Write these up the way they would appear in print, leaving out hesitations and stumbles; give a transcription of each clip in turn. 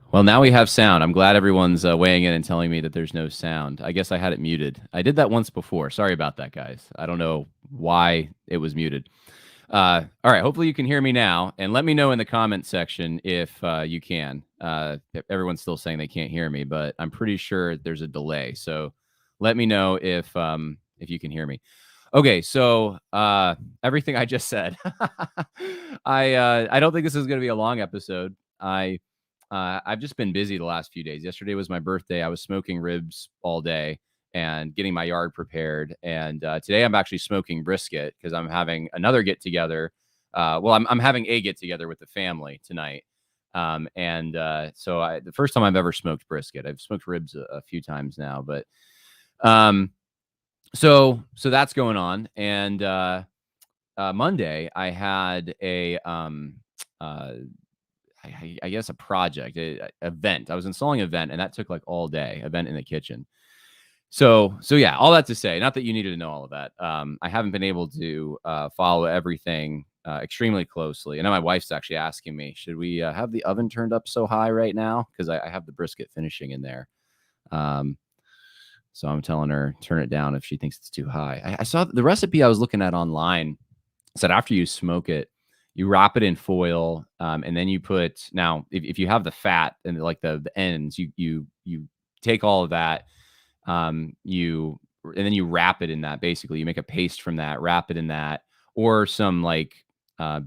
Well, now we have sound. I'm glad everyone's weighing in and telling me that there's no sound. I guess I had it muted. I did that once before. Sorry about that, guys. I don't know why it was muted. All right. Hopefully you can hear me now. And let me know in the comment section if you can. Everyone's still saying they can't hear me, but I'm pretty sure there's a delay. So let me know if you can hear me. Okay, so everything I just said, I don't think this is going to be a long episode. I've just been busy the last few days. Yesterday was my birthday. I was smoking ribs all day and getting my yard prepared. And today I'm actually smoking brisket because I'm having another get together. I'm having a get together with the family tonight. So the first time I've ever smoked brisket. I've smoked ribs a few times now, but so that's going on. And Monday I had I guess a project, a event. I was installing an event, and that took like all day. Event in the kitchen. So yeah, all that to say, not that you needed to know all of that. I haven't been able to follow everything extremely closely. I know my wife's actually asking me, should we have the oven turned up so high right now? Because I have the brisket finishing in there. So I'm telling her turn it down if she thinks it's too high. I saw the recipe I was looking at online said after you smoke it, you wrap it in foil, and then you put now if you have the fat and like the ends, you take all of that, and then you wrap it in that. Basically, you make a paste from that, wrap it in that, or some like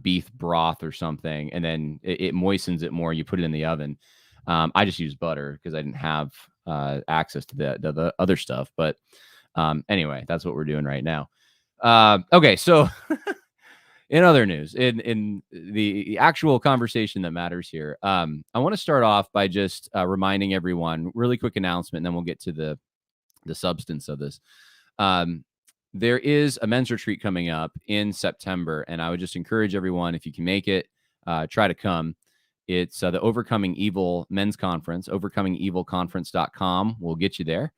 beef broth or something, and then it moistens it more. You put it in the oven. I just use butter because I didn't have access to the other stuff. But anyway, that's what we're doing right now. Okay, so in other news, in the actual conversation that matters here, I want to start off by just reminding everyone, really quick announcement, and then we'll get to the substance of this. There is a men's retreat coming up in September, and I would just encourage everyone, if you can make it, try to come. It's the Overcoming Evil Men's Conference. OvercomingEvilConference.com will get you there,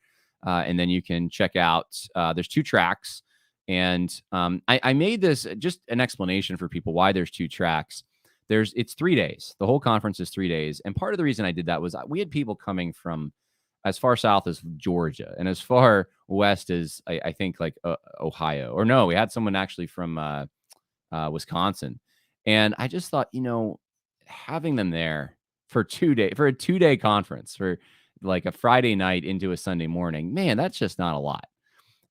and then you can check out. There's 2 tracks. And I made this just an explanation for people why there's 2 tracks. It's 3 days. The whole conference is 3 days. And part of the reason I did that was we had people coming from as far south as Georgia and as far west as I think like Ohio. Or no, we had someone actually from Wisconsin. And I just thought, having them there for a 2-day conference for like a Friday night into a Sunday morning, man, that's just not a lot.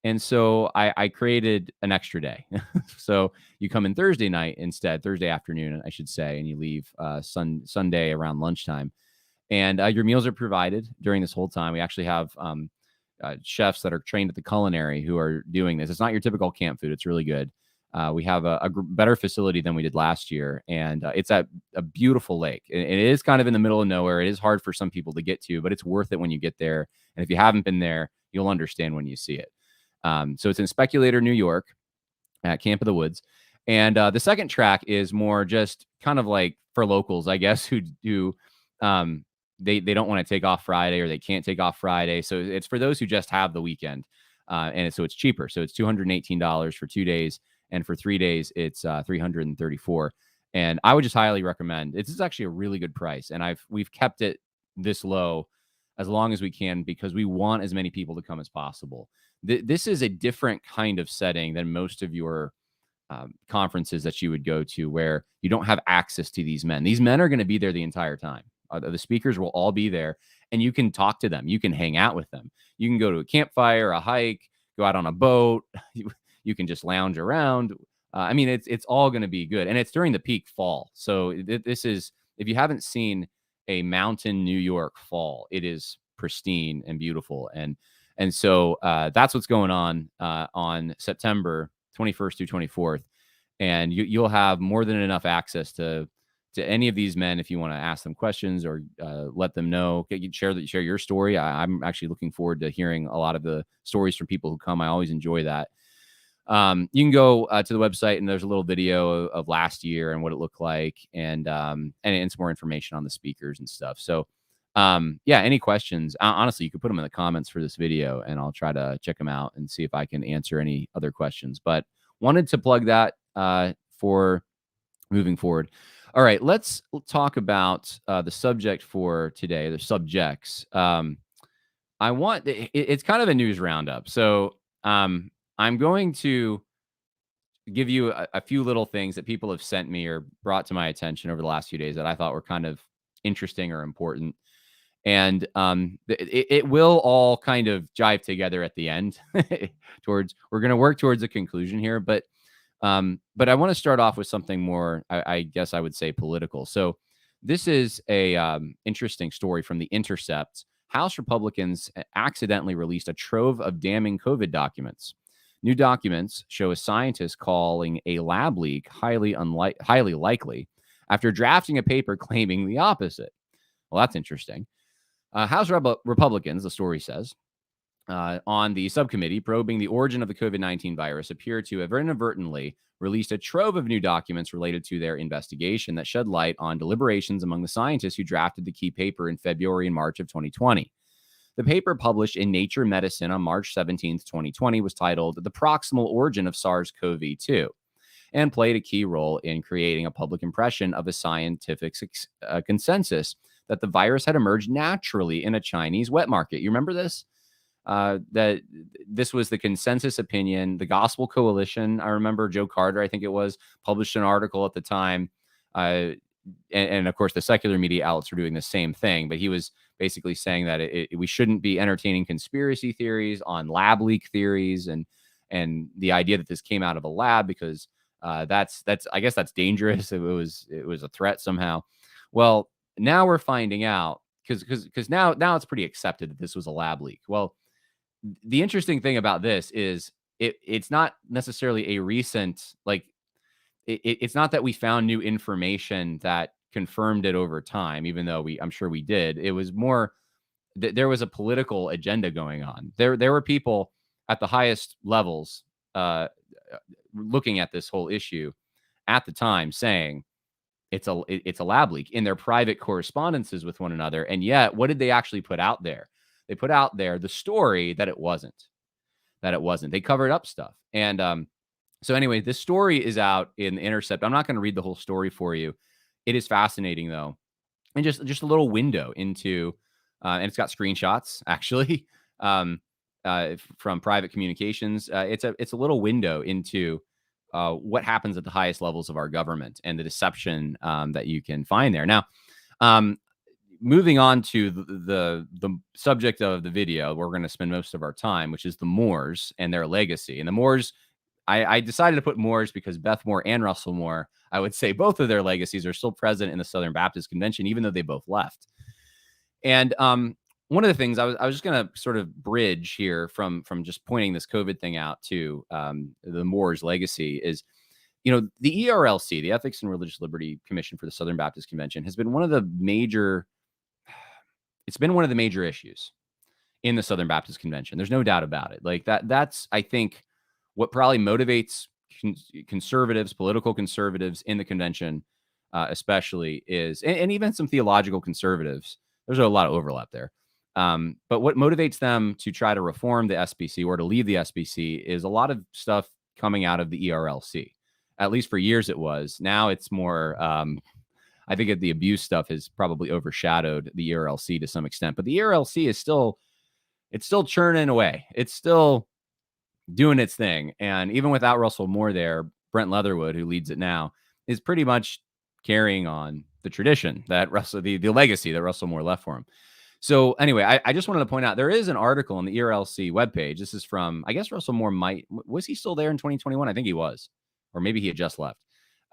And so I created an extra day. So you come in Thursday night instead, Thursday afternoon, I should say, and you leave Sunday around lunchtime. And your meals are provided during this whole time. We actually have chefs that are trained at the culinary who are doing this. It's not your typical camp food. It's really good. We have a better facility than we did last year. And it's at a beautiful lake. It is kind of in the middle of nowhere. It is hard for some people to get to, but it's worth it when you get there. And if you haven't been there, you'll understand when you see it. So it's in Speculator, New York, at Camp of the Woods. And the second track is more just kind of like for locals, I guess, who they don't want to take off Friday or they can't take off Friday. So it's for those who just have the weekend. So it's cheaper. So it's $218 for 2 days. And for 3 days, it's $334. And I would just highly recommend. This is actually a really good price. And we've kept it this low as long as we can because we want as many people to come as possible. This is a different kind of setting than most of your conferences that you would go to where you don't have access to these men. These men are going to be there the entire time. The speakers will all be there and you can talk to them. You can hang out with them. You can go to a campfire, a hike, go out on a boat. You can just lounge around. It's all going to be good. And it's during the peak fall. So this is, if you haven't seen a mountain New York fall, it is pristine and beautiful. And so that's what's going on September 21st through 24th. And you'll have more than enough access to any of these men if you want to ask them questions or let them know. Share your story. I'm actually looking forward to hearing a lot of the stories from people who come. I always enjoy that. You can go to the website and there's a little video of last year and what it looked like and some more information on the speakers and stuff. So any questions, honestly, you could put them in the comments for this video and I'll try to check them out and see if I can answer any other questions, but wanted to plug that for moving forward. All right, let's talk about the subject for today, the subjects. It's kind of a news roundup. So I'm going to give you a few little things that people have sent me or brought to my attention over the last few days that I thought were kind of interesting or important. And it will all kind of jive together at the end. We're going to work towards a conclusion here, but I want to start off with something more, I guess I would say, political. So this is a interesting story from The Intercept. House Republicans accidentally released a trove of damning COVID documents. New documents show a scientist calling a lab leak highly likely after drafting a paper claiming the opposite. Well, that's interesting. House Republicans, the story says, on the subcommittee probing the origin of the COVID-19 virus appear to have inadvertently released a trove of new documents related to their investigation that shed light on deliberations among the scientists who drafted the key paper in February and March of 2020. The paper, published in Nature Medicine on March 17th, 2020, was titled The Proximal Origin of SARS-CoV-2 and played a key role in creating a public impression of a scientific consensus that the virus had emerged naturally in a Chinese wet market. You remember this? That this was the consensus opinion. The Gospel Coalition, I remember Joe Carter, I think it was, published an article at the time. And of course, the secular media outlets were doing the same thing. But he was basically saying that we shouldn't be entertaining conspiracy theories on lab leak theories and the idea that this came out of a lab because that's I guess that's dangerous. It was a threat somehow. Well, now we're finding out because now it's pretty accepted that this was a lab leak. Well, the interesting thing about this is it's not necessarily a recent, like, it's not that we found new information that confirmed it over time, even though I'm sure we did. It was more there was a political agenda going on. There were people at the highest levels looking at this whole issue at the time saying it's a lab leak in their private correspondences with one another. And yet, what did they actually put out there? They put out there the story that it wasn't. They covered up stuff. And so anyway, this story is out in The Intercept. I'm not going to read the whole story for you. It is fascinating, though. And just a little window into, and it's got screenshots, actually, from private communications. It's a little window into what happens at the highest levels of our government and the deception that you can find there. Now, moving on to the subject of the video, we're going to spend most of our time, which is the Moores and their legacy. And the Moores, I decided to put Moores because Beth Moore and Russell Moore, I would say both of their legacies are still present in the Southern Baptist Convention, even though they both left. And one of the things I was just going to sort of bridge here from just pointing this COVID thing out to the Moores legacy is, the ERLC, the Ethics and Religious Liberty Commission for the Southern Baptist Convention, has been one of the major issues in the Southern Baptist Convention. There's no doubt about it. Like that's, I think, what probably motivates conservatives, political conservatives in the convention, especially is, and even some theological conservatives. There's a lot of overlap there. But what motivates them to try to reform the SBC or to leave the SBC is a lot of stuff coming out of the ERLC. At least for years it was. Now it's more, I think the abuse stuff has probably overshadowed the ERLC to some extent. But the ERLC is still churning away. It's still doing its thing. And even without Russell Moore there, Brent Leatherwood, who leads it now, is pretty much carrying on the tradition that the legacy that Russell Moore left for him. So anyway, I just wanted to point out there is an article on the ERLC webpage. This is from, I guess Russell Moore was he still there in 2021? I think he was, or maybe he had just left.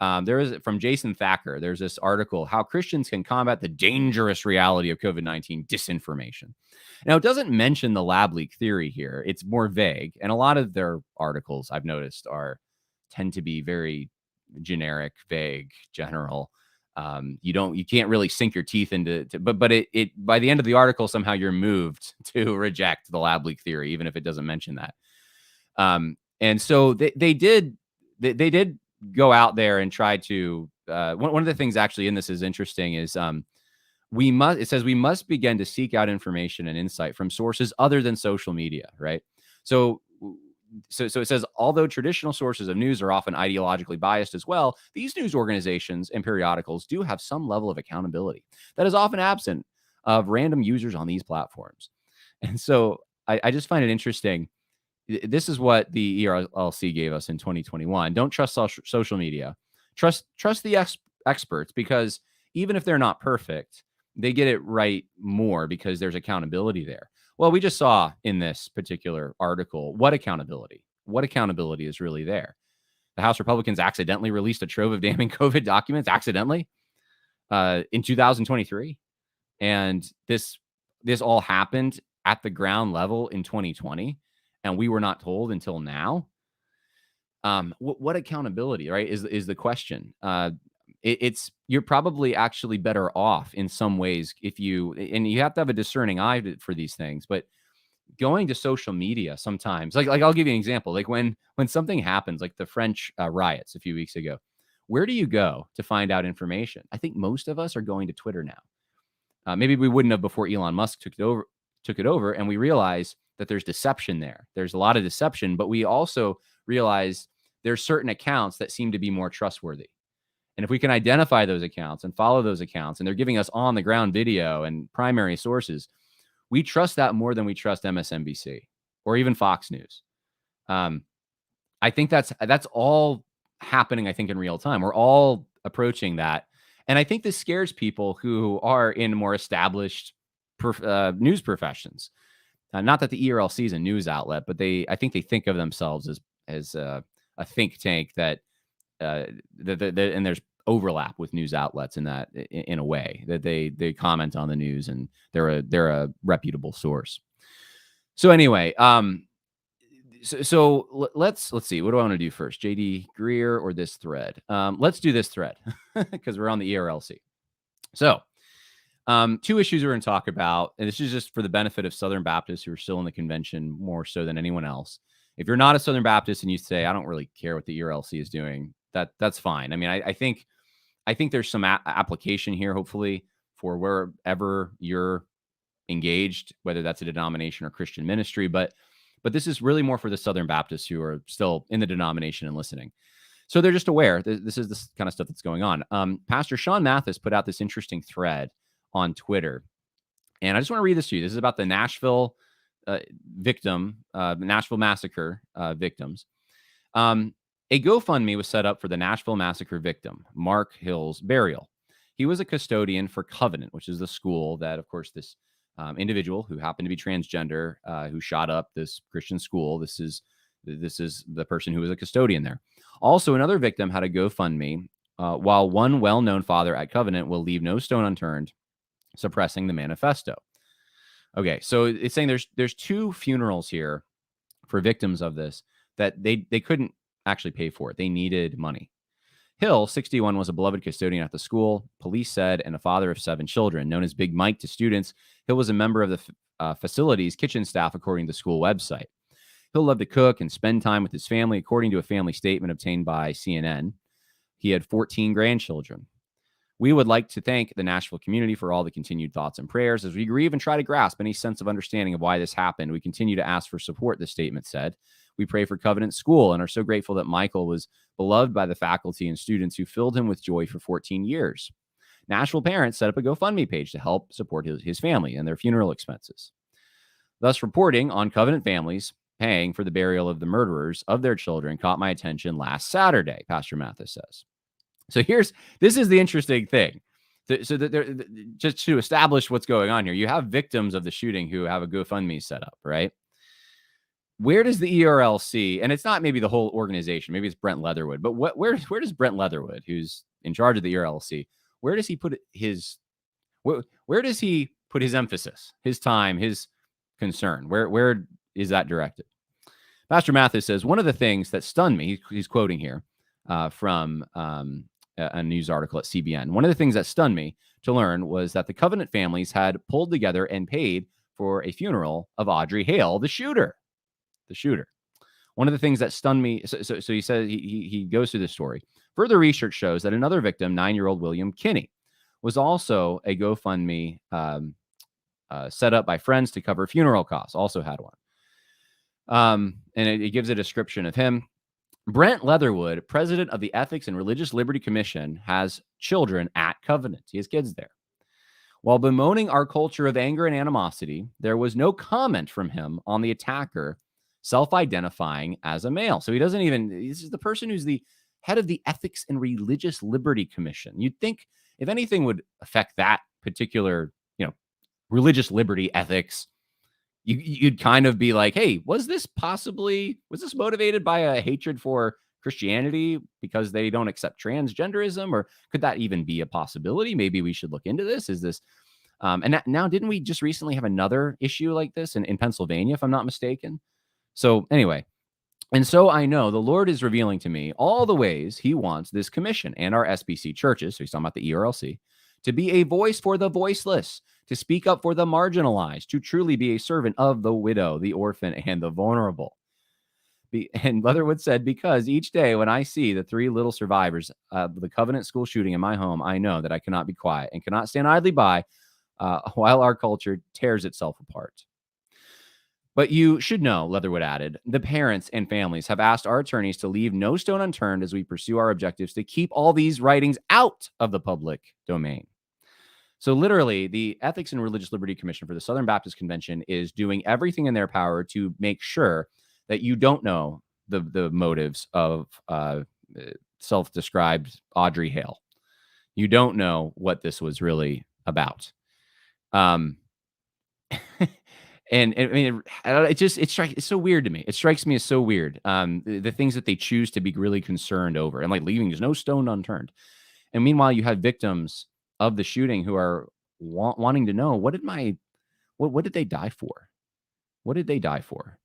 There is from Jason Thacker. There's this article, How Christians Can Combat the Dangerous Reality of COVID-19 Disinformation. Now, it doesn't mention the lab leak theory here. It's more vague. And a lot of their articles I've noticed tend to be very generic, vague, general. You can't really sink your teeth into, but it by the end of the article, somehow you're moved to reject the lab leak theory, even if it doesn't mention that. And so they did go out there and try to, one of the things actually in this is interesting is, it says we must begin to seek out information and insight from sources other than social media. Right. So so it says, although traditional sources of news are often ideologically biased as well, these news organizations and periodicals do have some level of accountability that is often absent of random users on these platforms. And so I just find it interesting. This is what the ERLC gave us in 2021. Don't trust social media. Trust the experts, because even if they're not perfect, they get it right more because there's accountability there. Well, we just saw in this particular article what accountability is really there. The House Republicans accidentally released a trove of damning COVID documents accidentally in 2023. And this all happened at the ground level in 2020. And we were not told until now. What accountability, right, is the question. It's you're probably actually better off in some ways if you have to have a discerning eye for these things. But going to social media sometimes, like I'll give you an example. Like when something happens, like the French riots a few weeks ago, where do you go to find out information? I think most of us are going to Twitter now. Maybe we wouldn't have before Elon Musk took it over, and we realize that there's deception there. There's a lot of deception, but we also realize there's certain accounts that seem to be more trustworthy. And if we can identify those accounts and follow those accounts, and they're giving us on the ground video and primary sources, we trust that more than we trust MSNBC or even Fox News. I think that's all happening, I think, in real time. We're all approaching that. And I think this scares people who are in more established news professions. Not that the ERLC is a news outlet, but I think they think of themselves as a think tank that and there's overlap with news outlets in that, in a way that they comment on the news and they're a reputable source. So anyway, so let's see, what do I want to do first, JD Greer or this thread? Let's do this thread because we're on the ERLC. So two issues we're going to talk about, and this is just for the benefit of Southern Baptists who are still in the convention more so than anyone else. If you're not a Southern Baptist and you say, I don't really care what the ERLC is doing, that's fine. I mean, I think there's some application here, hopefully, for wherever you're engaged, whether that's a denomination or Christian ministry. But this is really more for the Southern Baptists who are still in the denomination and listening. So they're just aware this is this kind of stuff that's going on. Pastor Sean Mathis put out this interesting thread on Twitter, and I just want to read this to you. This is about the Nashville Nashville massacre victims. A GoFundMe was set up for the Nashville massacre victim, Mark Hill's burial. He was a custodian for Covenant, which is the school that, of course, this individual who happened to be transgender, who shot up this Christian school. This is the person who was a custodian there. Also, another victim had a GoFundMe, while one well-known father at Covenant will leave no stone unturned, suppressing the manifesto. Okay, so it's saying there's two funerals here for victims of this that they couldn't actually pay for it. They needed money. Hill, 61, was a beloved custodian at the school, police said, and a father of 7 children. Known as Big Mike to students, Hill was a member of the facility's kitchen staff, according to the school website. Hill loved to cook and spend time with his family, according to a family statement obtained by CNN. He had 14 grandchildren. We would like to thank the Nashville community for all the continued thoughts and prayers. As we grieve and try to grasp any sense of understanding of why this happened, we continue to ask for support, the statement said. We pray for Covenant School and are so grateful that Michael was beloved by the faculty and students who filled him with joy for 14 years. Nashville parents set up a GoFundMe page to help support his family and their funeral expenses. Thus, reporting on Covenant families paying for the burial of the murderers of their children caught my attention last Saturday, Pastor Mathis says. So this is the interesting thing. So just to establish what's going on here, you have victims of the shooting who have a GoFundMe set up, right? Where does the ERLC, and it's not maybe the whole organization, maybe it's Brent Leatherwood, but where does Brent Leatherwood, who's in charge of the ERLC, where does he put his emphasis, his time, his concern? Where is that directed? Pastor Mathis says, one of the things that stunned me, he's quoting here from a news article at CBN. One of the things that stunned me to learn was that the Covenant families had pulled together and paid for a funeral of Audrey Hale, the shooter. One of the things that stunned me, so he said, he goes through this story. Further research shows that another victim, 9-year-old William Kinney, was also a GoFundMe set up by friends to cover funeral costs, also had one. And it gives a description of him. Brent Leatherwood, president of the Ethics and Religious Liberty Commission, has children at Covenant. He has kids there. While bemoaning our culture of anger and animosity, there was no comment from him on the attacker self-identifying as a male. So he doesn't even, this is the person who's the head of the Ethics and Religious Liberty Commission. You'd think if anything would affect that particular, religious liberty ethics, you'd kind of be like, hey, was this motivated by a hatred for Christianity because they don't accept transgenderism? Or could that even be a possibility? Maybe we should look into this. Is this, and now didn't we just recently have another issue like this in Pennsylvania, if I'm not mistaken? So anyway, and so I know the Lord is revealing to me all the ways he wants this commission and our SBC churches, so he's talking about the ERLC, to be a voice for the voiceless, to speak up for the marginalized, to truly be a servant of the widow, the orphan, and the vulnerable. And Leatherwood said, because each day when I see the three little survivors of the Covenant school shooting in my home, I know that I cannot be quiet and cannot stand idly by while our culture tears itself apart. But you should know, Leatherwood added, the parents and families have asked our attorneys to leave no stone unturned as we pursue our objectives to keep all these writings out of the public domain. So literally, the Ethics and Religious Liberty Commission for the Southern Baptist Convention is doing everything in their power to make sure that you don't know the motives of self-described Audrey Hale. You don't know what this was really about. And I mean, it's so weird to me. It strikes me as so weird. The things that they choose to be really concerned over, and like leaving no stone unturned. And meanwhile, you have victims of the shooting who are wanting to know, what did they die for? What did they die for?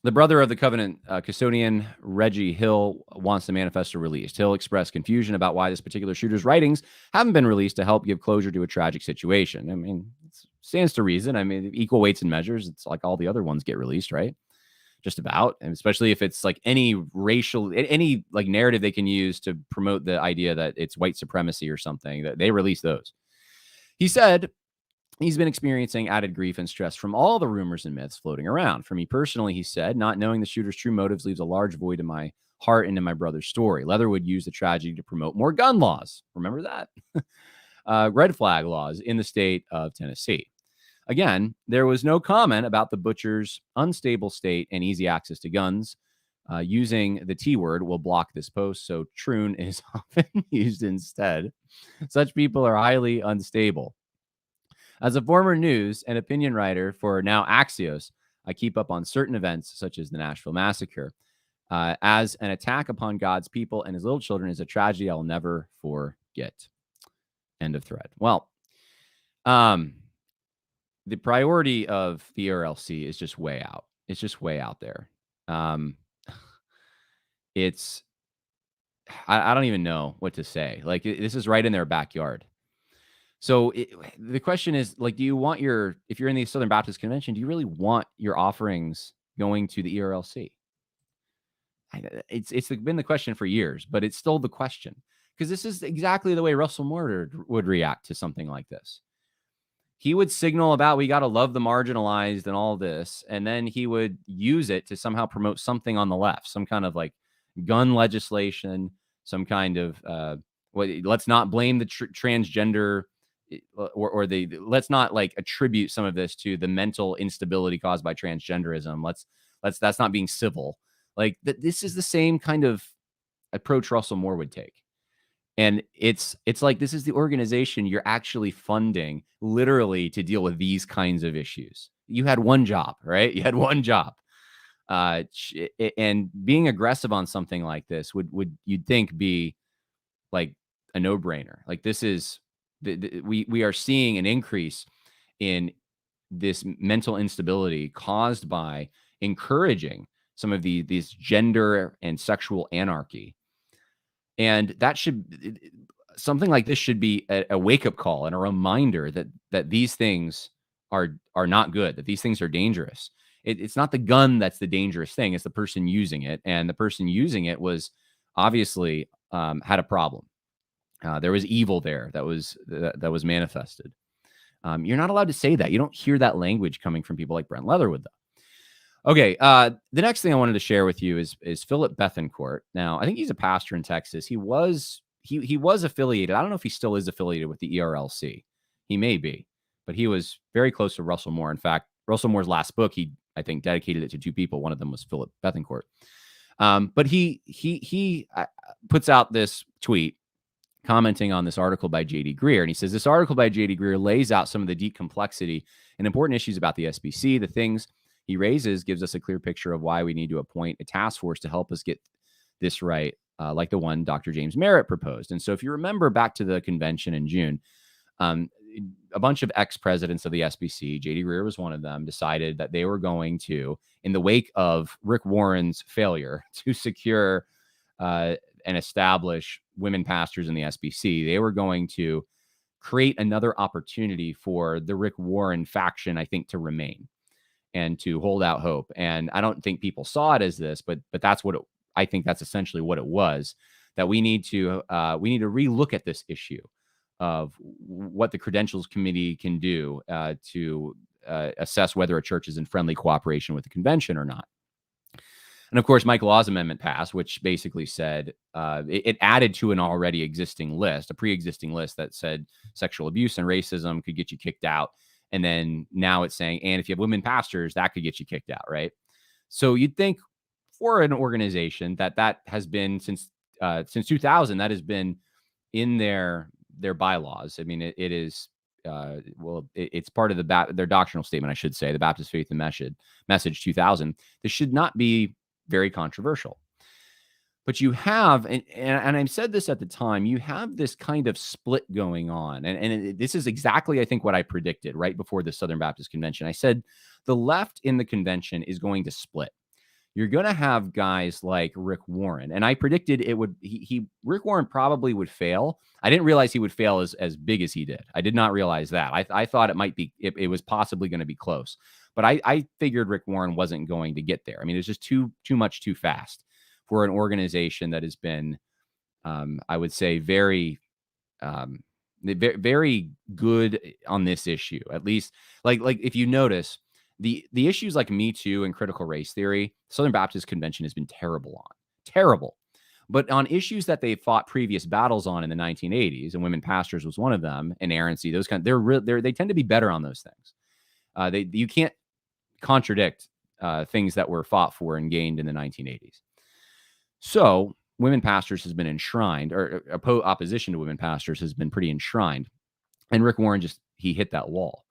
The brother of the Covenant custodian, Reggie Hill, wants the manifesto released. Hill expressed confusion about why this particular shooter's writings haven't been released to help give closure to a tragic situation. I mean, it stands to reason. I mean, equal weights and measures. It's like all the other ones get released, right? Just about. And especially if it's like any like narrative they can use to promote the idea that it's white supremacy or something, that they release those. He said he's been experiencing added grief and stress from all the rumors and myths floating around. For me personally, he said, not knowing the shooter's true motives leaves a large void in my heart and in my brother's story. Leatherwood used the tragedy to promote more gun laws. Remember that? Red flag laws in the state of Tennessee. Again, there was no comment about the butcher's unstable state and easy access to guns. Using the T word will block this post, so troon is often used instead. Such people are highly unstable. As a former news and opinion writer for now Axios, I keep up on certain events such as the Nashville Massacre. As an attack upon God's people and his little children is a tragedy I'll never forget. End of thread. Well, the priority of the ERLC is just way out. It's just way out there. I don't even know what to say. Like, this is right in their backyard. So the question is, like, do you want if you're in the Southern Baptist Convention, do you really want your offerings going to the ERLC? It's been the question for years, but it's still the question, because this is exactly the way Russell Moore would react to something like this. He would signal about, we got to love the marginalized and all this, and then he would use it to somehow promote something on the left, some kind of like gun legislation, some kind of let's not blame the transgender, or let's not like attribute some of this to the mental instability caused by transgenderism. That's not being civil. Like this is the same kind of approach Russell Moore would take. And it's like, this is the organization you're actually funding literally to deal with these kinds of issues. You had one job, right? You had one job. And being aggressive on something like this would you'd think be like a no-brainer. Like, this is we are seeing an increase in this mental instability caused by encouraging some of these gender and sexual anarchy. And that something like this should be a wake-up call and a reminder that these things are not good, that these things are dangerous. It's not the gun that's the dangerous thing, it's the person using it. And the person using it was obviously had a problem. There was evil there that was manifested. You're not allowed to say that. You don't hear that language coming from people like Brent Leatherwood, though. Okay, the next thing I wanted to share with you is Philip Bethencourt. Now, I think he's a pastor in Texas. He was affiliated. I don't know if he still is affiliated with the ERLC. He may be, but he was very close to Russell Moore. In fact, Russell Moore's last book, he, I think, dedicated it to 2 people. One of them was Philip Bethencourt. But he puts out this tweet commenting on this article by J.D. Greer. And he says, this article by J.D. Greer lays out some of the deep complexity and important issues about the SBC. The things he raises gives us a clear picture of why we need to appoint a task force to help us get this right, like the one Dr. James Merritt proposed. And so if you remember back to the convention in June, a bunch of ex-presidents of the SBC, J.D. Greer was one of them, decided that they were going to, in the wake of Rick Warren's failure to secure and establish women pastors in the SBC, they were going to create another opportunity for the Rick Warren faction, I think, to remain and to hold out hope. And I don't think people saw it as this, but that's what I think that's essentially what it was, that we need to relook at this issue of what the Credentials Committee can do to assess whether a church is in friendly cooperation with the convention or not. And of course, Mike Law's amendment passed, which basically said it added to an already existing list, a pre-existing list that said sexual abuse and racism could get you kicked out. And then now it's saying, and if you have women pastors, that could get you kicked out, right? So you'd think for an organization that has been since 2000, that has been in their bylaws. I mean, it is it's part of their doctrinal statement, I should say, the Baptist Faith and Message 2000. This should not be very controversial. But you have, and I said this at the time, you have this kind of split going on. And this is exactly, I think, what I predicted right before the Southern Baptist Convention. I said the left in the convention is going to split. You're going to have guys like Rick Warren. And I predicted it would, Rick Warren probably would fail. I didn't realize he would fail as big as he did. I did not realize that. I thought it might be, it was possibly going to be close. But I figured Rick Warren wasn't going to get there. I mean, it's just too much too fast for an organization that has been, I would say, very, very good on this issue. At least, like if you notice, the issues like Me Too and critical race theory, Southern Baptist Convention has been terrible. But on issues that they fought previous battles on in the 1980s, and women pastors was one of them, inerrancy, those kind, they tend to be better on those things. You can't contradict things that were fought for and gained in the 1980s. So women pastors has been enshrined, or opposition to women pastors has been pretty enshrined. And Rick Warren he hit that wall.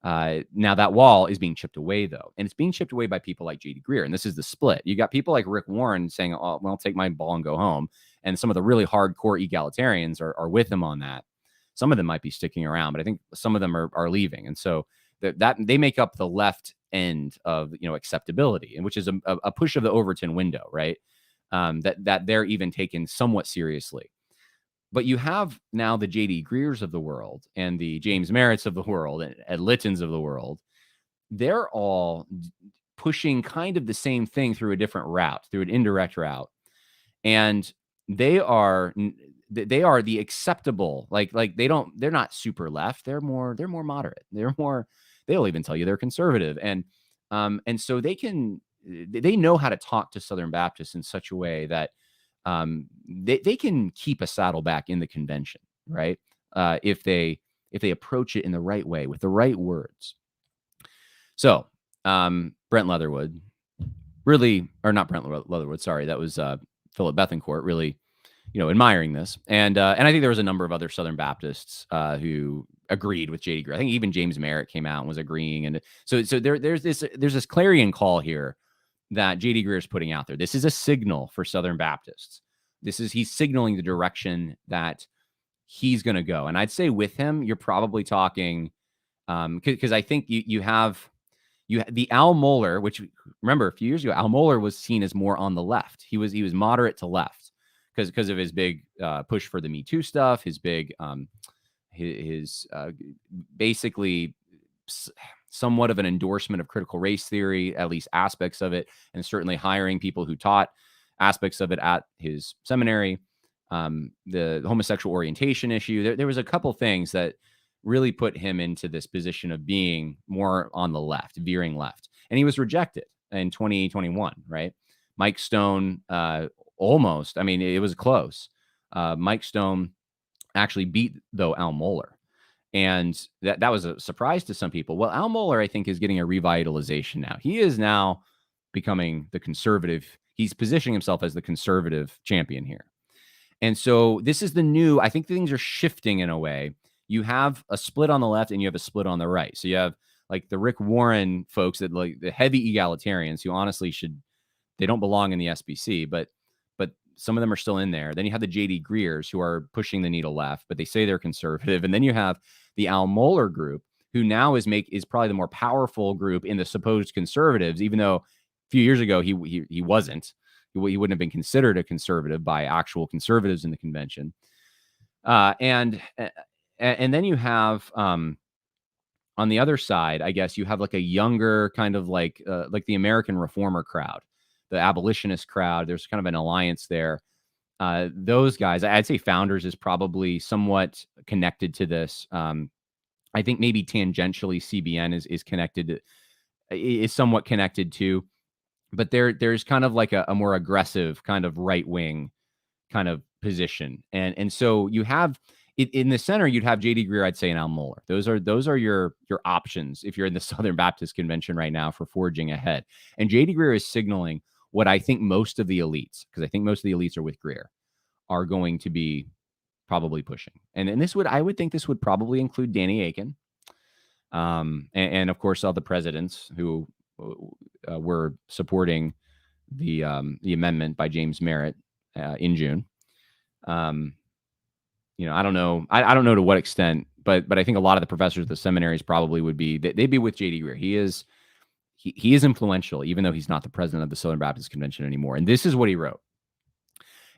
Now that wall is being chipped away, though, and it's being chipped away by people like J.D. Greer. And this is the split. You got people like Rick Warren saying, "Oh, well, I'll take my ball and go home," and some of the really hardcore egalitarians are with him on that. Some of them might be sticking around, but I think some of them are leaving, and so that they make up the left end of acceptability, and which is a push of the Overton window, right? That they're even taken somewhat seriously. But you have now the J.D. Greers of the world and the James Merritts of the world and Ed Littons of the world. They're all pushing kind of the same thing through a different route, through an indirect route. And they are the acceptable, like they're not super left. They're more moderate. They'll even tell you they're conservative. And so they know how to talk to Southern Baptists in such a way that they can keep a saddleback in the convention, right? If they approach it in the right way with the right words. So Brent Leatherwood really, or not Brent Leatherwood, sorry, that was Philip Bethencourt, really, admiring this, and I think there was a number of other Southern Baptists who agreed with J.D. Greer. I think even James Merritt came out and was agreeing, and so there's this clarion call here that J.D. Greer is putting out there. This is a signal for Southern Baptists. He's signaling the direction that he's going to go. And I'd say with him, you're probably talking, because I think you have the Al Mohler, which, remember, a few years ago, Al Mohler was seen as more on the left. He was moderate to left because of his big push for the Me Too stuff, his big, his basically somewhat of an endorsement of critical race theory, at least aspects of it, and certainly hiring people who taught aspects of it at his seminary. The homosexual orientation issue. There was a couple things that really put him into this position of being more on the left, veering left. And he was rejected in 2021, right? Mike Stone almost, I mean, it was close. Mike Stone actually beat, though, Al Mohler. And that was a surprise to some people. Well, Al Mohler, I think, is getting a revitalization now. He is now becoming the conservative. He's positioning himself as the conservative champion here. And so this is the new, I think things are shifting in a way. You have a split on the left and you have a split on the right. So you have like the Rick Warren folks that like the heavy egalitarians who honestly they don't belong in the SBC, but some of them are still in there. Then you have the JD Greers who are pushing the needle left, but they say they're conservative. And then you have the Al Mohler group, who now is probably the more powerful group in the supposed conservatives, even though a few years ago he wasn't. He wouldn't have been considered a conservative by actual conservatives in the convention. And then you have on the other side, I guess you have like a younger kind of like the American reformer crowd, the abolitionist crowd. There's kind of an alliance there. Those guys, I'd say Founders is probably somewhat connected to this. I think maybe tangentially CBN is connected, is somewhat connected to, but there's kind of like a more aggressive kind of right wing kind of position. And so you have in the center, you'd have JD Greer, I'd say, and Al Mohler. Those are your options if you're in the Southern Baptist Convention right now for forging ahead. And JD Greer is signaling what I think most of the elites, because I think most of the elites are with Greer, are going to be probably pushing. And I would think this would probably include Danny Aiken. And of course, all the presidents who were supporting the amendment by James Merritt in June. I don't know. I don't know to what extent, but I think a lot of the professors at the seminaries probably would be, they'd be with JD Greer. He is influential, even though he's not the president of the Southern Baptist Convention anymore. And this is what he wrote: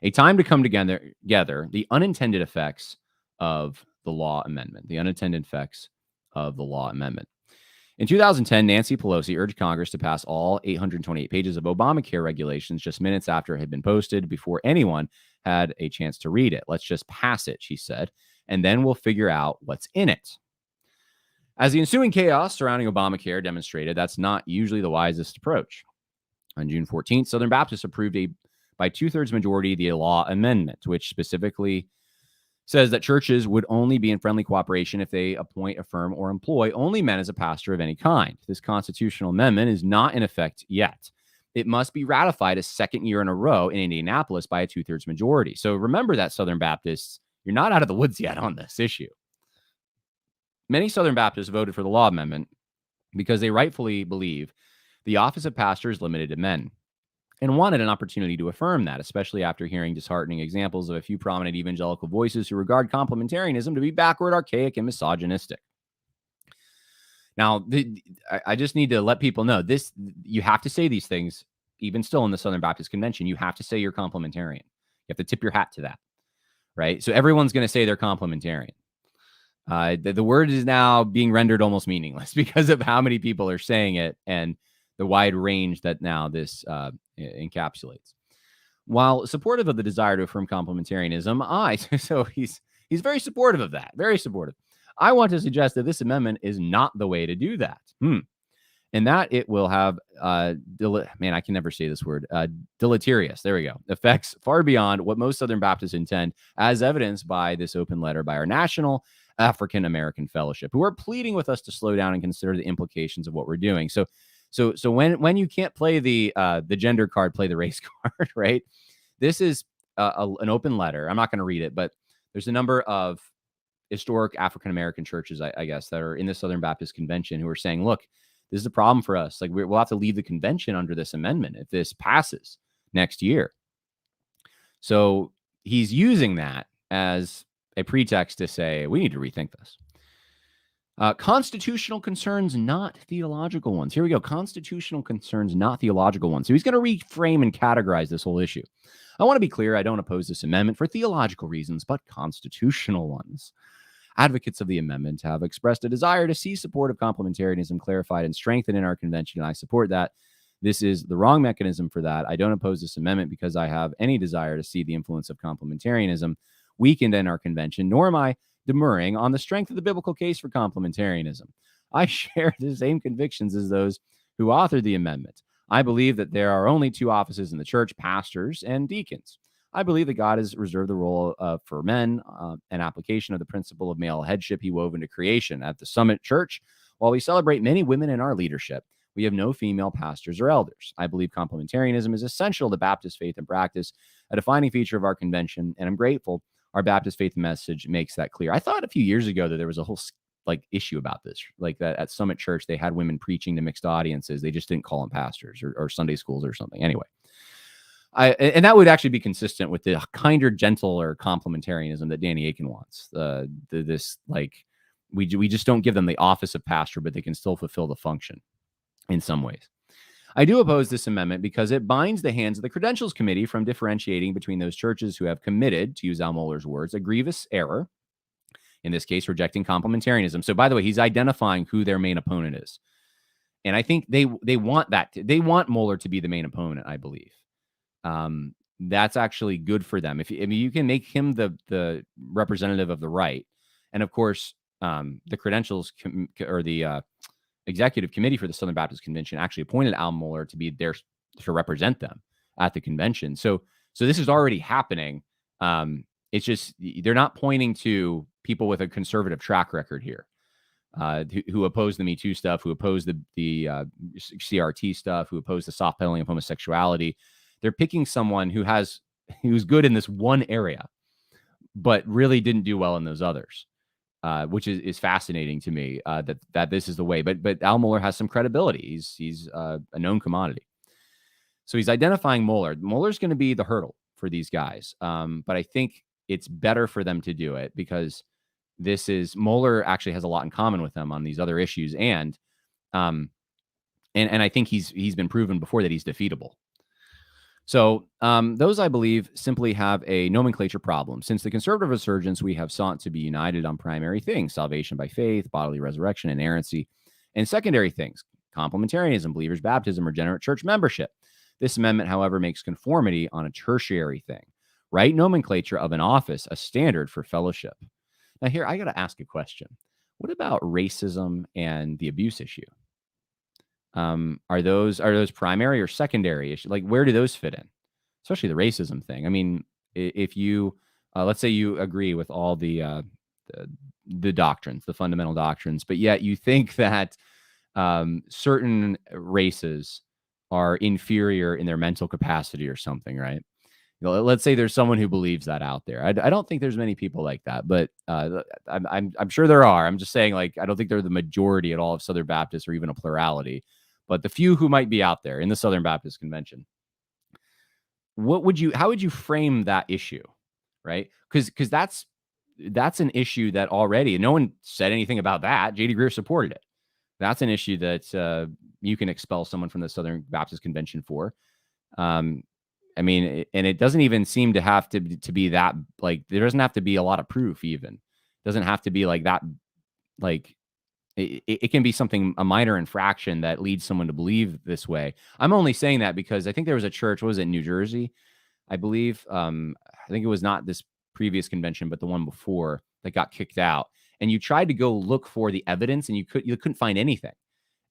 a time to come together, the unintended effects of the law amendment, In 2010, Nancy Pelosi urged Congress to pass all 828 pages of Obamacare regulations just minutes after it had been posted, before anyone had a chance to read it. Let's just pass it, she said, and then we'll figure out what's in it. As the ensuing chaos surrounding Obamacare demonstrated, that's not usually the wisest approach. On June 14th, Southern Baptists approved by 2/3 majority the law amendment, which specifically says that churches would only be in friendly cooperation if they appoint, affirm, or employ only men as a pastor of any kind. This constitutional amendment is not in effect yet. It must be ratified a second year in a row in Indianapolis by a 2/3 majority. So remember that, Southern Baptists, you're not out of the woods yet on this issue. Many Southern Baptists voted for the law amendment because they rightfully believe the office of pastor is limited to men, and wanted an opportunity to affirm that, especially after hearing disheartening examples of a few prominent evangelical voices who regard complementarianism to be backward, archaic, and misogynistic. Now, I just need to let people know this: you have to say these things, even still in the Southern Baptist Convention. You have to say you're complementarian. You have to tip your hat to that, right? So everyone's going to say they're complementarian. The word is now being rendered almost meaningless because of how many people are saying it and the wide range that now this encapsulates. While supportive of the desire to affirm complementarianism, so he's very supportive of that, very supportive. I want to suggest that this amendment is not the way to do that. And that it will have, I can never say this word, deleterious, there we go, effects far beyond what most Southern Baptists intend, as evidenced by this open letter by our National African American Fellowship, who are pleading with us to slow down and consider the implications of what we're doing. So when you can't play the gender card, play the race card, right? This is an open letter. I'm not going to read it, but there's a number of historic African American churches, I guess, that are in the Southern Baptist Convention who are saying, look, this is a problem for us. Like, we'll have to leave the convention under this amendment if this passes next year. So he's using that as a pretext to say, we need to rethink this. Constitutional concerns, not theological ones. Here we go. Constitutional concerns, not theological ones. So he's going to reframe and categorize this whole issue. I want to be clear. I don't oppose this amendment for theological reasons, but constitutional ones. Advocates of the amendment have expressed a desire to see support of complementarianism clarified and strengthened in our convention, and I support that. This is the wrong mechanism for that. I don't oppose this amendment because I have any desire to see the influence of complementarianism weakened in our convention, nor am I demurring on the strength of the biblical case for complementarianism. I share the same convictions as those who authored the amendment. I believe that there are only two offices in the church, pastors and deacons. I believe that God has reserved the role for men, an application of the principle of male headship he wove into creation. At the Summit Church, while we celebrate many women in our leadership, we have no female pastors or elders. I believe complementarianism is essential to Baptist faith and practice, a defining feature of our convention, and I'm grateful our Baptist faith message makes that clear. I thought a few years ago that there was a whole issue about this, like that at Summit Church, they had women preaching to mixed audiences. They just didn't call them pastors or Sunday schools or something. Anyway, and that would actually be consistent with the kinder, gentler complementarianism that Danny Aiken wants. We just don't give them the office of pastor, but they can still fulfill the function in some ways. I do oppose this amendment because it binds the hands of the Credentials Committee from differentiating between those churches who have committed, to use Al Mohler's words, a grievous error, in this case, rejecting complementarianism. So, by the way, he's identifying who their main opponent is. And I think they want that. They want Mohler to be the main opponent, I believe. That's actually good for them. If you can make him the representative of the right. And of course, the credentials or the executive committee for the Southern Baptist Convention actually appointed Al Mohler to be there to represent them at the convention. So this is already happening. It's just they're not pointing to people with a conservative track record here, who oppose the Me Too stuff, who oppose the CRT stuff, who oppose the soft pedaling of homosexuality. They're picking someone who's good in this one area, but really didn't do well in those others. Which is fascinating to me, that this is the way. But Al Mohler has some credibility. He's a known commodity. So he's identifying Mohler. Mohler's going to be the hurdle for these guys. But I think it's better for them to do it because Mohler actually has a lot in common with them on these other issues. And I think he's been proven before that he's defeatable. So those, I believe, simply have a nomenclature problem. Since the conservative resurgence, we have sought to be united on primary things: salvation by faith, bodily resurrection, inerrancy, and secondary things: complementarianism, believers' baptism, regenerate church membership. This amendment, however, makes conformity on a tertiary thing, right nomenclature of an office, a standard for fellowship. Now here, I got to ask a question. What about racism and the abuse issue? Are those primary or secondary issues? Like, where do those fit in? Especially the racism thing. I mean, if you, let's say you agree with all the doctrines, the fundamental doctrines, but yet you think that certain races are inferior in their mental capacity or something, right? Let's say there's someone who believes that out there. I don't think there's many people like that, but I'm sure there are. I'm just saying, like, I don't think they're the majority at all of Southern Baptists or even a plurality, but the few who might be out there in the Southern Baptist Convention. How would you frame that issue, right? Because that's an issue that already no one said anything about that. J.D. Greear supported it. That's an issue that you can expel someone from the Southern Baptist Convention for. I mean, and it doesn't even seem to have to be that, like, there doesn't have to be a lot of proof even. It doesn't have to be like that. Like, it can be a minor infraction that leads someone to believe this way. I'm only saying that because I think there was a church, what was it, New Jersey, I believe. I think it was not this previous convention, but the one before, that got kicked out. And you tried to go look for the evidence and you couldn't find anything.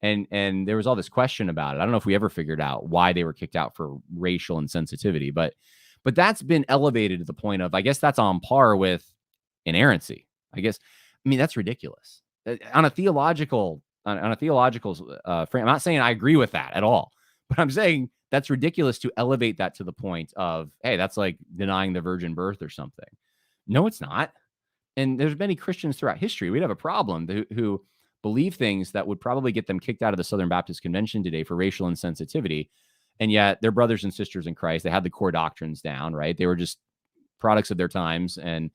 And there was all this question about it. I don't know if we ever figured out why they were kicked out for racial insensitivity, but that's been elevated to the point of, I guess that's on par with inerrancy. I mean, that's ridiculous. On a theological frame, I'm not saying I agree with that at all, but I'm saying that's ridiculous to elevate that to the point of, hey, that's like denying the virgin birth or something. No, it's not. And there's many Christians throughout history. We'd have a problem who believe things that would probably get them kicked out of the Southern Baptist Convention today for racial insensitivity. And yet they're brothers and sisters in Christ. They had the core doctrines down, right? They were just products of their times, and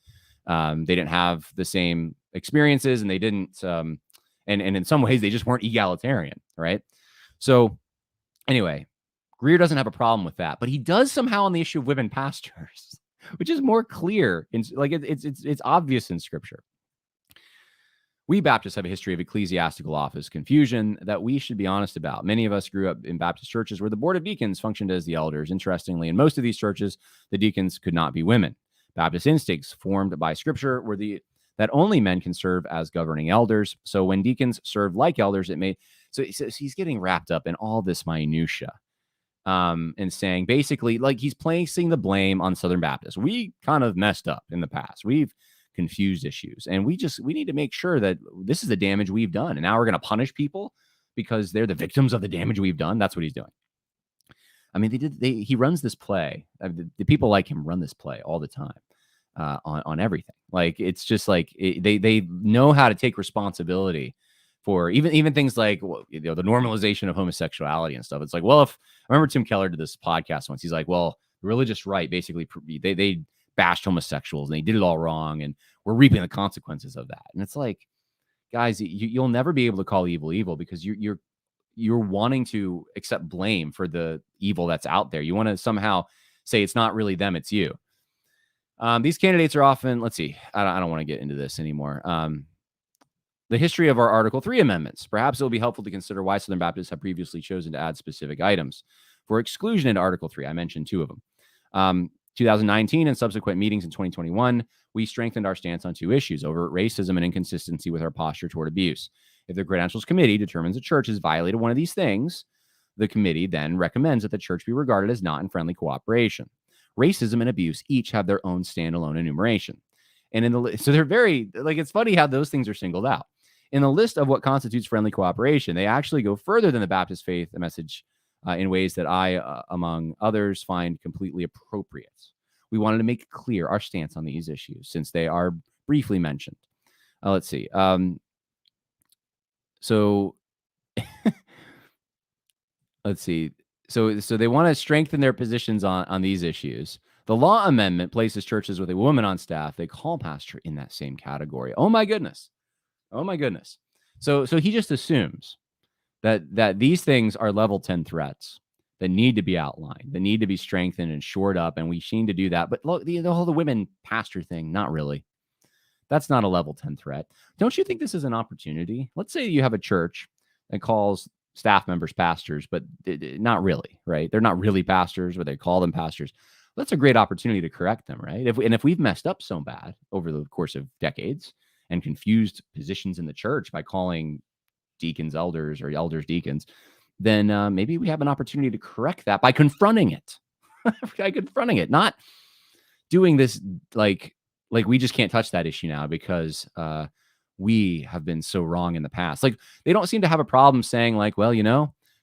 they didn't have the same experiences, and they didn't, and in some ways they just weren't egalitarian, right? So anyway, Greear doesn't have a problem with that, but he does somehow on the issue of women pastors, which is more clear. It's obvious in Scripture. We Baptists have a history of ecclesiastical office confusion that we should be honest about. Many of us grew up in Baptist churches where the board of deacons functioned as the elders. Interestingly, in most of these churches, the deacons could not be women. Baptist instincts formed by Scripture were that only men can serve as governing elders. So when deacons serve like elders, so he's getting wrapped up in all this minutia. And saying basically, like, he's placing the blame on Southern Baptists. We kind of messed up in the past. We've confused issues, and we need to make sure that this is the damage we've done, and now we're going to punish people because they're the victims of the damage we've done. That's what he's doing. I mean, he runs this play. The people like him run this play all the time on everything. Like, it's just like they know how to take responsibility for even things like, the normalization of homosexuality and stuff. It's like, well, I remember Tim Keller did this podcast once. He's like, well, the religious right basically they bashed homosexuals and they did it all wrong, and we're reaping the consequences of that. And it's like, guys, you'll never be able to call evil evil because you're wanting to accept blame for the evil that's out there. You want to somehow say it's not really them, it's you. These candidates are often, let's see, I don't want to get into this anymore. The history of our Article 3 amendments. Perhaps it will be helpful to consider why Southern Baptists have previously chosen to add specific items for exclusion into Article 3. I mentioned 2 of them. 2019 and subsequent meetings in 2021, we strengthened our stance on 2 issues: overt racism and inconsistency with our posture toward abuse. If the Credentials Committee determines a church has violated one of these things, the committee then recommends that the church be regarded as not in friendly cooperation. Racism and abuse each have their own standalone enumeration. And so they're very, like, it's funny how those things are singled out. In the list of what constitutes friendly cooperation, they actually go further than the Baptist faith message in ways that I, among others, find completely appropriate. We wanted to make clear our stance on these issues since they are briefly mentioned. Let's see. So let's see. So they want to strengthen their positions on these issues. The law amendment places churches with a woman on staff. They call pastor in that same category. Oh my goodness. So he just assumes that these things are level 10 threats that need to be outlined, that need to be strengthened and shored up, and we seem to do that. But look, the whole women pastor thing, not really. That's not a level 10 threat. Don't you think this is an opportunity? Let's say you have a church that calls staff members pastors, but not really, right? They're not really pastors, but they call them pastors. That's a great opportunity to correct them, right? If we've messed up so bad over the course of decades and confused positions in the church by calling deacons elders or elders deacons, then maybe we have an opportunity to correct that by confronting it. Not doing this like we just can't touch that issue now because we have been so wrong in the past. Like, they don't seem to have a problem saying, like, well,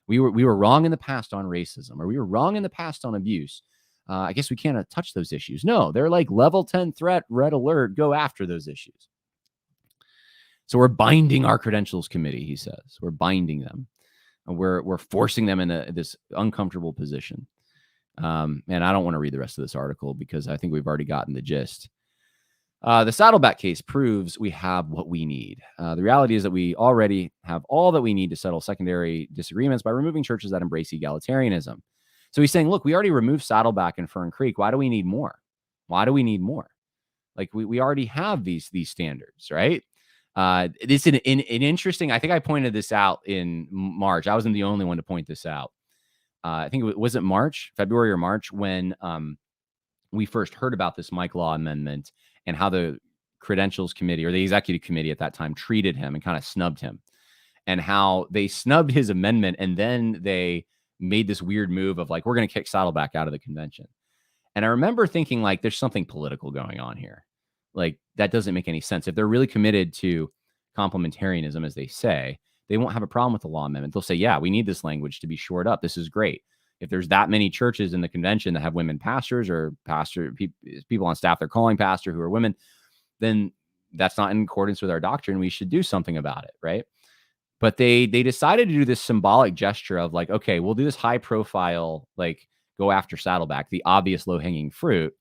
we were wrong in the past on racism, or we were wrong in the past on abuse. I guess we can't touch those issues. No, they're like level 10 threat, red alert, go after those issues. So we're binding our Credentials Committee, he says. We're binding them. And we're forcing them into this uncomfortable position. And I don't want to read the rest of this article because I think we've already gotten the gist. The Saddleback case proves we have what we need. The reality is that we already have all that we need to settle secondary disagreements by removing churches that embrace egalitarianism. So he's saying, look, we already removed Saddleback and Fern Creek. Why do we need more? Like, we already have these standards, right? It's an interesting, I think I pointed this out in March. I wasn't the only one to point this out. I think was it February or March, when we first heard about this Mike Law amendment and how the Credentials Committee, or the Executive Committee at that time, treated him and kind of snubbed him, and how they snubbed his amendment. And then they made this weird move of like, we're going to kick Saddleback out of the convention. And I remember thinking, like, there's something political going on here. Like, that doesn't make any sense. If they're really committed to complementarianism, as they say, they won't have a problem with the law amendment. They'll say, yeah, we need this language to be shored up. This is great. If there's that many churches in the convention that have women pastors, or people on staff they're calling pastor who are women, then that's not in accordance with our doctrine. We should do something about it, right? But they decided to do this symbolic gesture of like, okay, we'll do this high profile, like, go after Saddleback, the obvious low hanging fruit.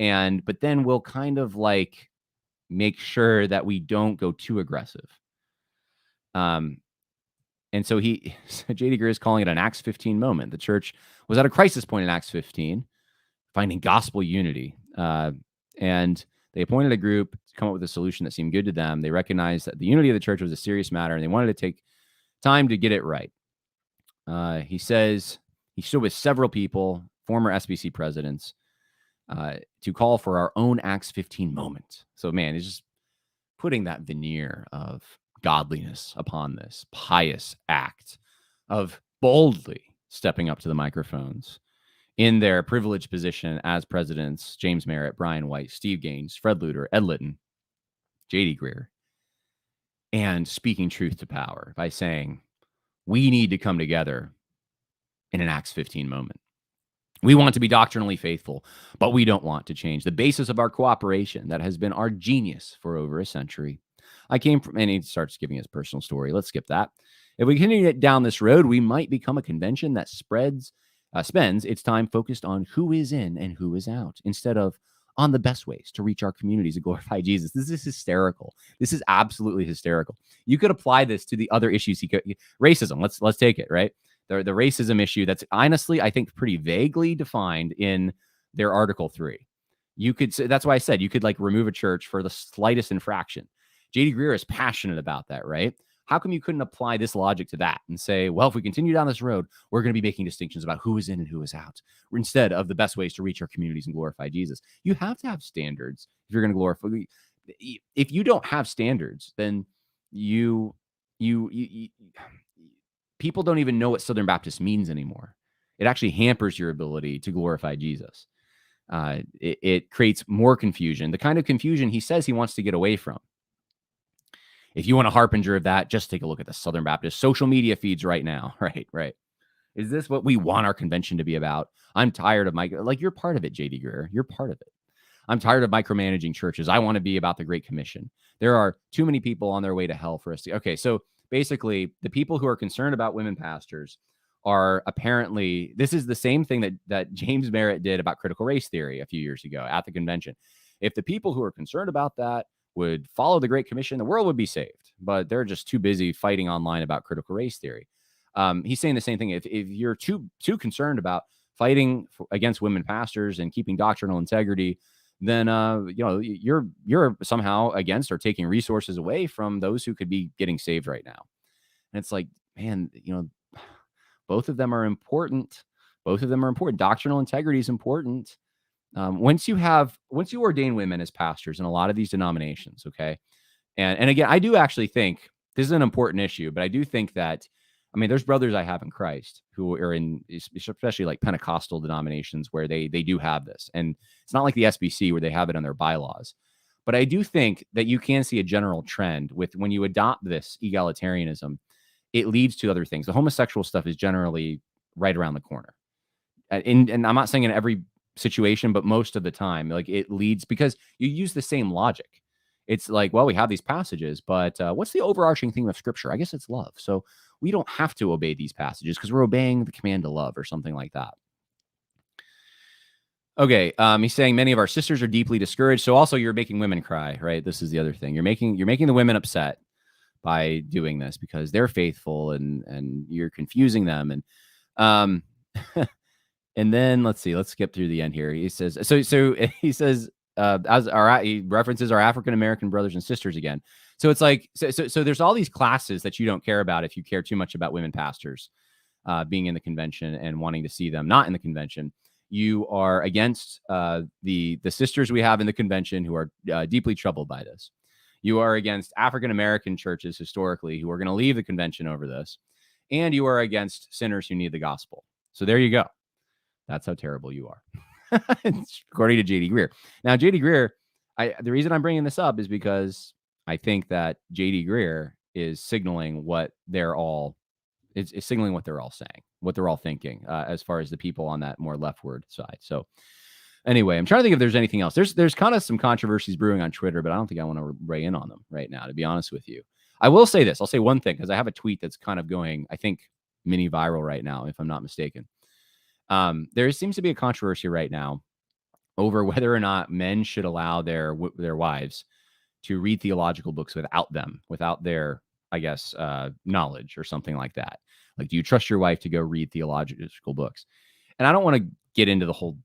But then we'll kind of like make sure that we don't go too aggressive. And so J.D. Greer is calling it an Acts 15 moment. The church was at a crisis point in Acts 15, finding gospel unity. And they appointed a group to come up with a solution that seemed good to them. They recognized that the unity of the church was a serious matter, and they wanted to take time to get it right. He says he stood with several people, former SBC presidents, to call for our own Acts 15 moment. So, man, it's just putting that veneer of godliness upon this pious act of boldly stepping up to the microphones in their privileged position as presidents James Merritt, Brian White, Steve Gaines, Fred Luter, Ed Litton, J.D. Greear, and speaking truth to power by saying, we need to come together in an Acts 15 moment. We want to be doctrinally faithful, but we don't want to change the basis of our cooperation that has been our genius for over a century. I came from, and he starts giving his personal story. Let's skip that. If we continue down this road, we might become a convention that spends its time focused on who is in and who is out, instead of on the best ways to reach our communities and glorify Jesus. This is hysterical. This is absolutely hysterical. You could apply this to the other issues. Racism. Let's take it, right? The racism issue that's honestly, I think, pretty vaguely defined in their Article 3. You could say, that's why I said you could like remove a church for the slightest infraction. J.D. Greear is passionate about that, right? How come you couldn't apply this logic to that and say, well, if we continue down this road, we're going to be making distinctions about who is in and who is out, instead of the best ways to reach our communities and glorify Jesus? You have to have standards if you're going to glorify. If you don't have standards, then you people don't even know what Southern Baptist means anymore. It actually hampers your ability to glorify Jesus. It creates more confusion, the kind of confusion he says he wants to get away from. If you want a harbinger of that, just take a look at the Southern Baptist social media feeds right now. Right. Is this what we want our convention to be about? I'm tired of you're part of it, J.D. Greear. You're part of it. I'm tired of micromanaging churches. I want to be about the Great Commission. There are too many people on their way to hell for us to. Okay, so basically, the people who are concerned about women pastors are apparently, this is the same thing that James Merritt did about critical race theory a few years ago at the convention. If the people who are concerned about that would follow the Great Commission, the world would be saved. But they're just too busy fighting online about critical race theory. He's saying the same thing. If you're too concerned about fighting against women pastors and keeping doctrinal integrity, then you're somehow against or taking resources away from those who could be getting saved right now. And it's like, man, both of them are important. Both of them are important. Doctrinal integrity is important. Once you ordain women as pastors in a lot of these denominations, okay, and again, I do actually think this is an important issue, but I do think that, I mean, there's brothers I have in Christ who are in, especially like Pentecostal denominations, where they do have this, and it's not like the SBC where they have it on their bylaws. But I do think that you can see a general trend with when you adopt this egalitarianism, it leads to other things. The homosexual stuff is generally right around the corner, and I'm not saying in every situation, but most of the time, like, it leads because you use the same logic. It's like, well, we have these passages, but what's the overarching theme of Scripture? I guess it's love. So we don't have to obey these passages because we're obeying the command to love or something like that. Okay, he's saying many of our sisters are deeply discouraged. So also, you're making women cry, right? This is the other thing. You're making the women upset by doing this because they're faithful, and you're confusing them. And and then let's skip through the end here. He says so he says he references our African American brothers and sisters again. So it's like so there's all these classes that you don't care about if you care too much about women pastors being in the convention and wanting to see them not in the convention. You are against the sisters we have in the convention who are deeply troubled by this. You are against African American churches historically who are going to leave the convention over this, and you are against sinners who need the gospel. So there you go. That's how terrible you are, according to J.D. Greear. Now, J.D. Greear, the reason I'm bringing this up is because I think that J.D. Greear is signaling what they're all saying, what they're all thinking, as far as the people on that more leftward side. So anyway, I'm trying to think if there's anything else. There's kind of some controversies brewing on Twitter, but I don't think I want to weigh in on them right now, to be honest with you. I will say this. I'll say one thing, because I have a tweet that's kind of going, I think, mini viral right now, if I'm not mistaken. There seems to be a controversy right now over whether or not men should allow their wives to read theological books without their, I guess, knowledge or something like that. Like, do you trust your wife to go read theological books? And I don't want to get into the whole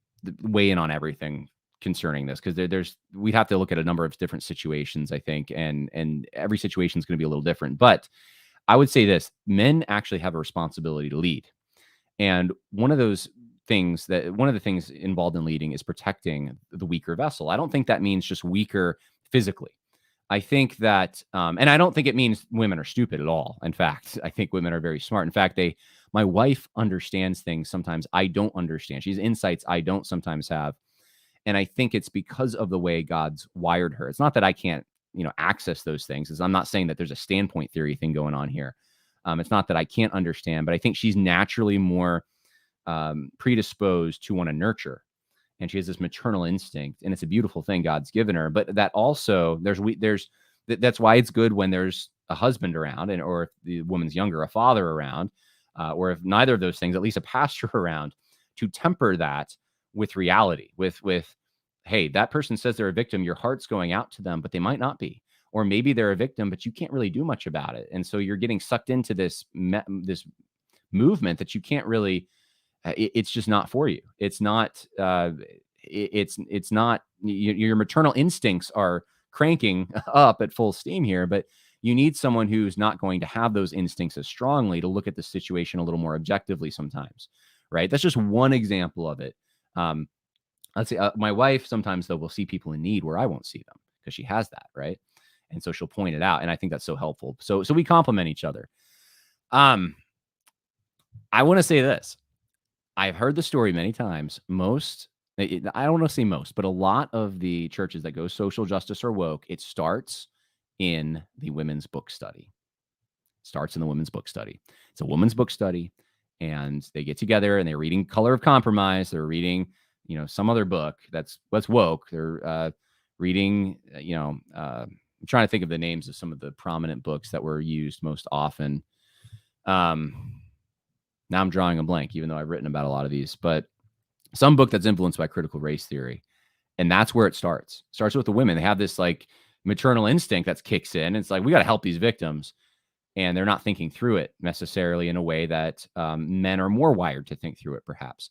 weigh in on everything concerning this, because we'd have to look at a number of different situations, I think, and every situation is going to be a little different. But I would say this: men actually have a responsibility to lead. And one of the things involved in leading is protecting the weaker vessel. I don't think that means just weaker physically. I think that, and I don't think it means women are stupid at all. In fact, I think women are very smart. In fact, my wife understands things sometimes I don't understand. She has insights I don't sometimes have. And I think it's because of the way God's wired her. It's not that I can't, access those things. I'm not saying that there's a standpoint theory thing going on here. It's not that I can't understand, but I think she's naturally more predisposed to want to nurture, and she has this maternal instinct, and it's a beautiful thing God's given her. But that also that's why it's good when there's a husband around, and or if the woman's younger, a father around, or if neither of those things, at least a pastor around, to temper that with reality, with hey, that person says they're a victim, your heart's going out to them, but they might not be. Or maybe they're a victim, but you can't really do much about it. And so you're getting sucked into this movement that you can't really, it's just not for you. It's not, it's not, your maternal instincts are cranking up at full steam here, but you need someone who's not going to have those instincts as strongly to look at the situation a little more objectively sometimes, right? That's just one example of it. Let's say my wife sometimes, though, will see people in need where I won't see them because she has that, right? And so she'll point it out, and I think that's so helpful. So we complement each other. I want to say this. I've heard the story many times. I don't want to say most, but a lot of the churches that go social justice or woke, it starts in the women's book study. It's a women's book study, and they get together and they're reading Color of Compromise. They're reading, some other book that's woke. They're reading, I'm trying to think of the names of some of the prominent books that were used most often. Now I'm drawing a blank, even though I've written about a lot of these, but some book that's influenced by critical race theory. And that's where it starts. It starts with the women. They have this like maternal instinct that kicks in. It's like, we got to help these victims. And they're not thinking through it necessarily in a way that men are more wired to think through it, perhaps.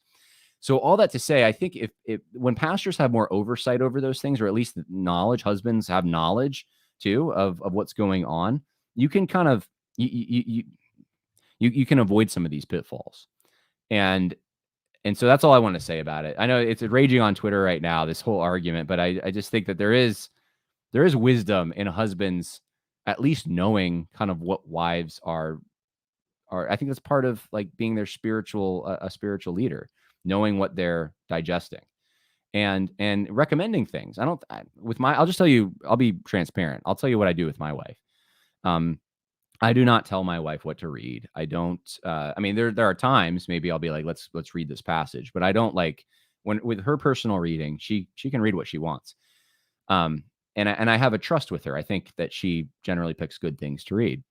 So all that to say, I think if when pastors have more oversight over those things, or at least knowledge, husbands have knowledge too of what's going on, you can kind of, you can avoid some of these pitfalls. And so that's all I want to say about it. I know it's raging on Twitter right now, this whole argument, but I just think that there is wisdom in husbands at least knowing kind of what wives are. I think that's part of like being their a spiritual leader, knowing what they're digesting and recommending things. I'll just tell you, I'll be transparent. I'll tell you what I do with my wife. I do not tell my wife what to read. I don't, I mean, there are times maybe I'll be like, let's read this passage, but I don't like with her personal reading, she can read what she wants. And I have a trust with her. I think that she generally picks good things to read.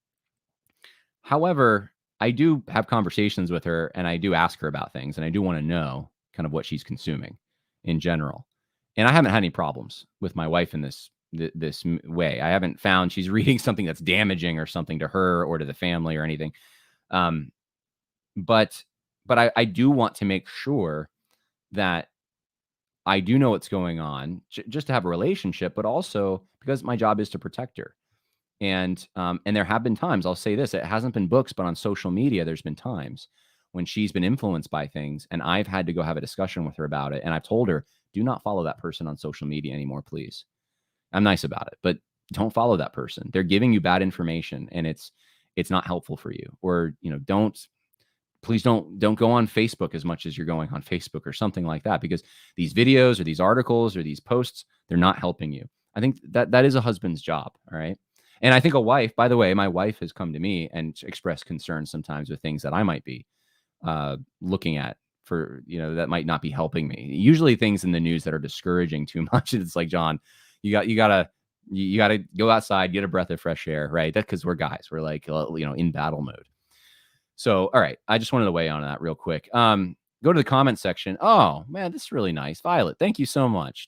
However, I do have conversations with her and I do ask her about things, and I do want to know kind of what she's consuming in general. And I haven't had any problems with my wife in this way. I haven't found she's reading something that's damaging or something to her or to the family or anything. But I do want to make sure that I do know what's going on just to have a relationship, but also because my job is to protect her. And there have been times, I'll say this, it hasn't been books, but on social media, there's been times when she's been influenced by things and I've had to go have a discussion with her about it. And I've told her, do not follow that person on social media anymore, please. I'm nice about it, but don't follow that person. They're giving you bad information and it's not helpful for you. Or, please don't go on Facebook as much as you're going on Facebook or something like that, because these videos or these articles or these posts, they're not helping you. I think that is a husband's job. All right. And I think a wife, by the way, my wife has come to me and expressed concern sometimes with things that I might be looking at for, that might not be helping me. Usually things in the news that are discouraging too much. It's like, John, you gotta go outside, get a breath of fresh air, right? That's because we're guys. We're like, in battle mode. So, all right. I just wanted to weigh on that real quick. Go to the comment section. Oh man, this is really nice. Violet, thank you so much.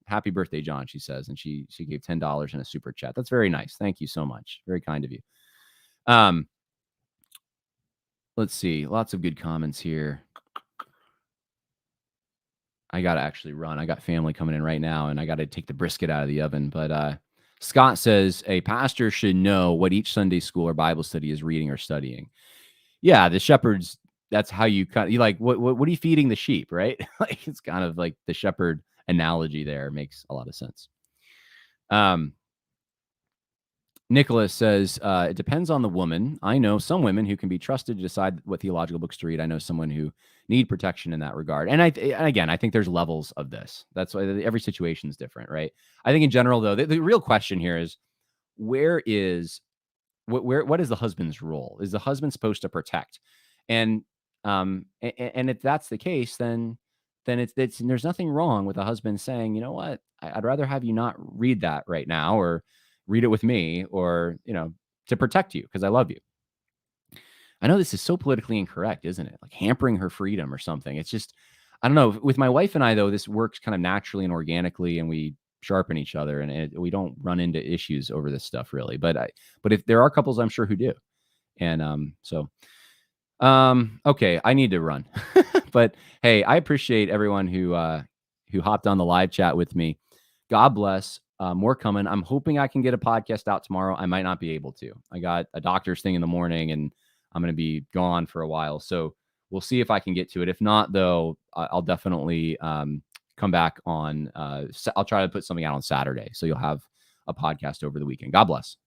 Happy birthday, John, she says. And she gave $10 in a super chat. That's very nice. Thank you so much. Very kind of you. Let's see. Lots of good comments here. I got to actually run. I got family coming in right now and I got to take the brisket out of the oven. But Scott says a pastor should know what each Sunday school or Bible study is reading or studying. Yeah, the shepherds, that's how you like, what are you feeding the sheep, right? Like it's kind of like the shepherd analogy there makes a lot of sense. Um, Nicholas says, it depends on the woman. I know some women who can be trusted to decide what theological books to read. I know someone who need protection in that regard. And again, I think there's levels of this. That's why every situation is different, right? I think in general, though, the real question here is where is what is the husband's role? Is the husband supposed to protect? And and if that's the case, then it's there's nothing wrong with a husband saying, you know what, I'd rather have you not read that right now, or read it with me, or to protect you because I love you. I know this is so politically incorrect, isn't it? Like hampering her freedom or something. It's just, I don't know. With my wife and I, though, this works kind of naturally and organically, and we sharpen each other, and we don't run into issues over this stuff really. But if there are couples, I'm sure who do, and okay, I need to run, but hey, I appreciate everyone who hopped on the live chat with me. God bless. More coming. I'm hoping I can get a podcast out tomorrow. I might not be able to. I got a doctor's thing in the morning, and I'm going to be gone for a while. So we'll see if I can get to it. If not, though, I'll definitely come back on. I'll try to put something out on Saturday, so you'll have a podcast over the weekend. God bless.